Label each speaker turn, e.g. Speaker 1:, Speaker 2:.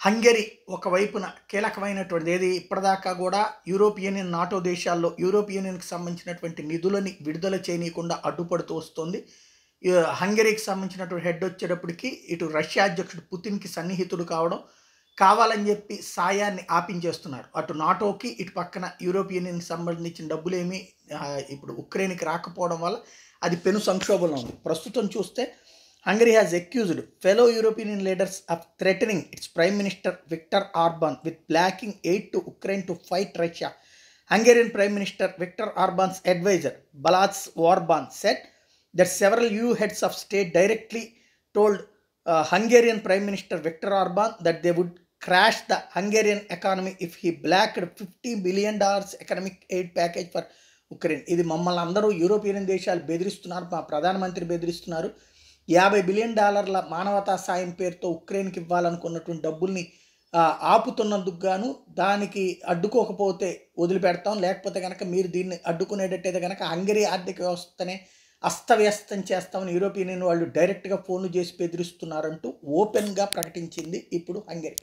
Speaker 1: Hungary ఒకవైపున కీలకమైనటువంటిది ఏది ఇప్పటిదాకా కూడా యూరోపియన్ యూనియన్, నాటో దేశాల్లో యూరోపియన్ యూనియన్‌కి సంబంధించినటువంటి నిధులని విడుదల చేయనీయకుండా అడ్డుపడుతూ వస్తోంది. హంగరీకి సంబంధించినటువంటి హెడ్ వచ్చేటప్పటికి ఇటు రష్యా అధ్యక్షుడు పుతిన్‌కి సన్నిహితుడు కావడం, కావాలని చెప్పి సాయాన్ని ఆపించేస్తున్నారు. అటు నాటోకి, ఇటు పక్కన యూరోపియన్ యూనియన్‌కి సంబంధించిన డబ్బులేమి ఇప్పుడు ఉక్రెయిన్‌కి రాకపోవడం వల్ల అది పెను సంక్షోభంలో ఉంది. ప్రస్తుతం చూస్తే Hungary has accused fellow European leaders of threatening its Prime Minister Viktor Orban with blocking aid to Ukraine to fight Russia. Hungarian Prime Minister Viktor Orban's advisor Balázs Orban said that several EU heads of state directly told Hungarian Prime Minister Viktor Orban that they would crash the Hungarian economy if he blocked $50 billion economic aid package for Ukraine. ఇది మమ్మల్ని అందరూ European దేశాలు బెదిరిస్తున్నారు, మా ప్రధానమంత్రి బెదిరిస్తున్నారు. $50 billion మానవతా సాయం పేరుతో ఉక్రెయిన్కి ఇవ్వాలనుకున్నటువంటి డబ్బుల్ని ఆపుతున్నందుకు గాను దానికి అడ్డుకోకపోతే వదిలిపెడతాం, లేకపోతే కనుక మీరు దీన్ని అడ్డుకునేటట్టయితే కనుక హంగరీ ఆర్థిక వ్యవస్థనే అస్తవ్యస్తం చేస్తామని యూరోపియన్ యూనియన్ వాళ్ళు డైరెక్ట్గా ఫోన్లు చేసి బెదిరిస్తున్నారంటూ ఓపెన్గా ప్రకటించింది ఇప్పుడు హంగరీ.